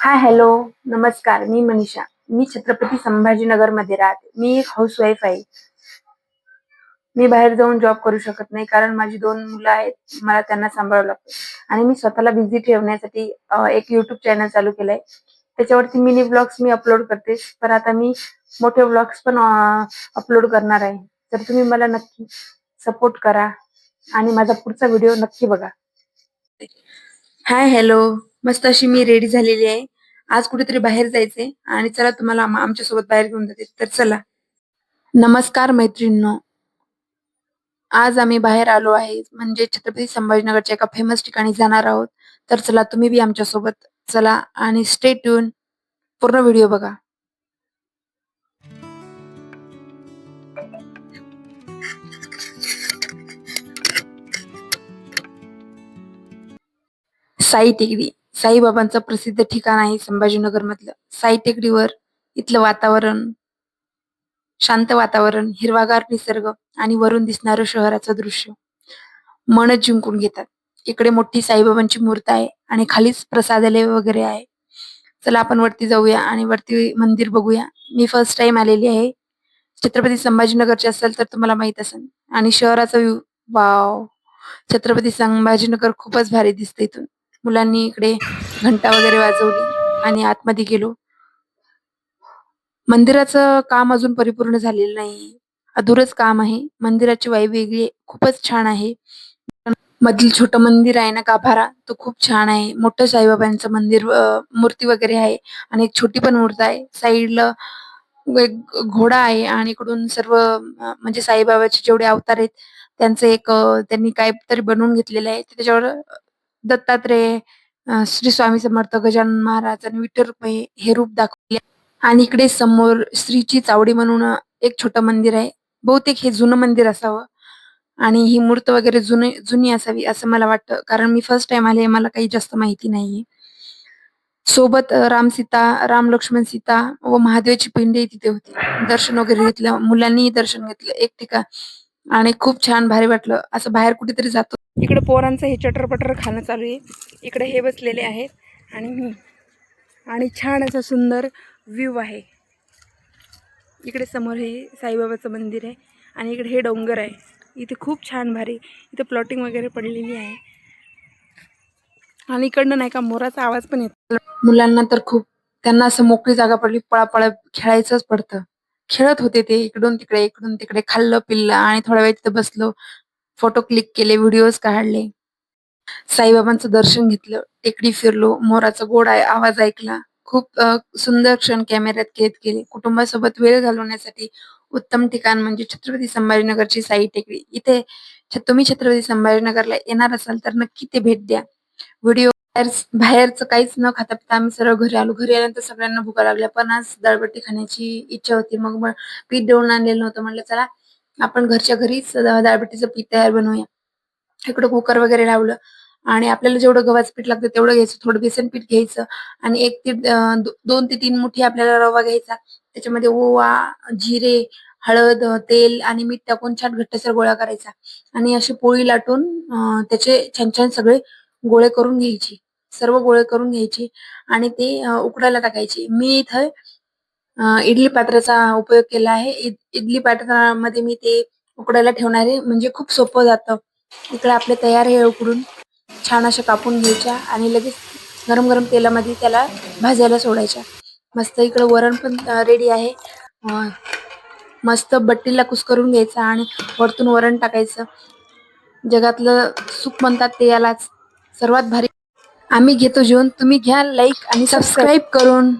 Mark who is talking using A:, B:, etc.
A: हाय, hello, नमस्कार. मी मनीषा. मी छत्रपती संभाजीनगरमध्ये राहते. मी एक हाऊसवाईफ आहे. मी बाहेर जाऊन जॉब करू शकत नाही कारण माझी 2 मुलं आहेत. मला त्यांना सांभाळावं लागतं आणि मी स्वतःला बिझी ठेवण्यासाठी एक YouTube चॅनल चालू केलंय. त्याच्यावरती मिनी व्लॉग्स मी अपलोड करते. पण आता मी मोठे व्लॉग्स पण अपलोड करणार आहे. तर तुम्ही मला नक्की सपोर्ट करा आणि माझा पुढचा व्हिडिओ नक्की बघा. हाय, हॅलो. मस्त अशी मी रेडी झालेली आहे. आज कुठेतरी बाहेर जायचंय आणि चला तुम्हाला आमच्यासोबत बाहेर घेऊन जाते. तर चला. नमस्कार मैत्रिणींनो. आज आम्ही बाहेर आलो आहे म्हणजे छत्रपती संभाजीनगरच्या एका फेमस ठिकाणी जाणार आहोत. तर चला तुम्ही बी आमच्यासोबत चला आणि स्टे ट्यून. पूर्ण व्हिडिओ बघा. साई टेकडी. साईबाबांचं प्रसिद्ध ठिकाण आहे संभाजीनगर मधलं. साई टेकडीवर इथलं वातावरण, शांत वातावरण, हिरवागार निसर्ग आणि वरून दिसणारं शहराचं दृश्य मनच जिंकून घेतात. इकडे मोठी साईबाबांची मूर्त आहे आणि खालीच प्रसादालय वगैरे आहे. चला आपण वरती जाऊया आणि वरती मंदिर बघूया. मी फर्स्ट टाइम आलेली आहे. छत्रपती संभाजीनगरचे असेल तर तुम्हाला माहित असेल. आणि शहराचा व्ह्यू, वॉव! छत्रपती संभाजीनगर खूपच भारी दिसते इथून. मुलांनी इकडे घंटा वगैरे वाजवली आणि आतमध्ये गेलो. मंदिराचं काम अजून परिपूर्ण झालेलं नाही. अधुरच काम आहे. मंदिराची वाई वेगळी आहे. खूपच छान आहे. मधील छोटं मंदिर आहे ना गाभारा, तो खूप छान आहे. मोठं साईबाबांचं मंदिर, मूर्ती वगैरे आहे आणि एक छोटी पण मूर्त आहे. साईडला एक घोडा आहे आणि इकडून सर्व म्हणजे साईबाबाचे जेवढे अवतार आहेत त्यांचं एक त्यांनी काहीतरी बनवून घेतलेलं आहे. त्याच्यावर दत्तात्रेय, श्री स्वामी समर्थ, गजानन महाराज आणि विठ्ठल रुक्मिणी हे रूप दाखवले. आणि इकडे समोर श्रीची चावडी म्हणून एक छोटं मंदिर आहे. बहुतेक हे जुनं मंदिर असावं आणि ही मूर्त वगैरे जुनी असावी असं मला वाटतं. कारण मी फर्स्ट टाइम आले, मला काही जास्त माहिती नाहीये. सोबत राम, लक्ष्मण, सीता व महादेवाची पिंडी तिथे होती. दर्शन वगैरे घेतलं. मुलांनीही दर्शन घेतलं एक ठिकाण आणि खूप छान भारी वाटलं. असं बाहेर कुठेतरी जातो. इकडे पोरांचं हे चटर-पटर खाणं चालू आहे. इकडे हे बसलेले आहेत आणि मी आणि छान असं सुंदर व्ह्यू आहे. इकडे समोर हे साईबाबाचं मंदिर आहे आणि इकडे हे डोंगर आहे. इथे खूप छान भारी इथे प्लॉटिंग वगैरे पडलेली आहे आणि इकडनं नाही का मोराचा आवाज पण येतो. मुलांना तर खूप, त्यांना असं मोकळी जागा पडली, पळापळ खेळायचंच पडतं. खेळत होते ते इकडून तिकडे खाल्लं पिल्लं आणि थोडा वेळ तिथे बसलो. फोटो क्लिक केले, व्हिडिओज काढले. साईबाबांचं दर्शन घेतलं, टेकडी फिरलो, मोराचा गोड आवाज ऐकला. खूप सुंदर क्षण कॅमेऱ्यात कैद केले. कुटुंबासोबत वेळ घालवण्यासाठी उत्तम ठिकाण म्हणजे छत्रपती संभाजीनगरची साई टेकडी. इथे तुम्ही छत्रपती संभाजीनगरला येणार असाल तर नक्की ते भेट द्या. व्हिडिओ बाहेरचं काहीच न खाता पिता आम्ही सरळ घरी आलो. घरी आल्यानंतर सगळ्यांना भुका लागल्या. पण आज दाळबट्टी खाण्याची इच्छा होती. मग पीठ दळून आणलेलं नव्हतं. म्हटलं चला आपण घरच्या घरीच दाळबट्टीचं पीठ तयार बनवूया. इकडं कुकर वगैरे लावलं आणि आपल्याला जेवढं गव्हाचं पीठ लागतं तेवढं घ्यायचं. थोडं बेसन पीठ घ्यायचं आणि 2 ते 3 मुठी आपल्याला रवा घ्यायचा. त्याच्यामध्ये ओवा, जिरे, हळद, तेल आणि मीठ टाकून छान घट्टसर गोळा करायचा आणि अशी पोळी लाटून त्याचे छान छान सगळे गोळे करून घ्यायचे. सर्व गोळे करून घ्यायचे आणि ते उकडायला टाकायचे. मी इथं इडली पात्राचा उपयोग केला आहे. इडली पात्रामध्ये मी ते उकडायला ठेवणार आहे म्हणजे खूप सोपं जातं. इकडे आपले तयार आहे उकडून छान अशा कापून घ्यायच्या आणि लगेच गरम गरम तेलामध्ये त्याला भाजायला सोडायच्या. मस्त इकडे वरण पण रेडी आहे. मस्त बट्टीला कुस्करून घ्यायचा आणि वरतून वरण टाकायचं. जगातलं सुख म्हणतात ते यालाच. सर्वात भारी. आम्ही घेतो जेवण, तुम्ही घ्या लाईक आणि सबस्क्राईब करून.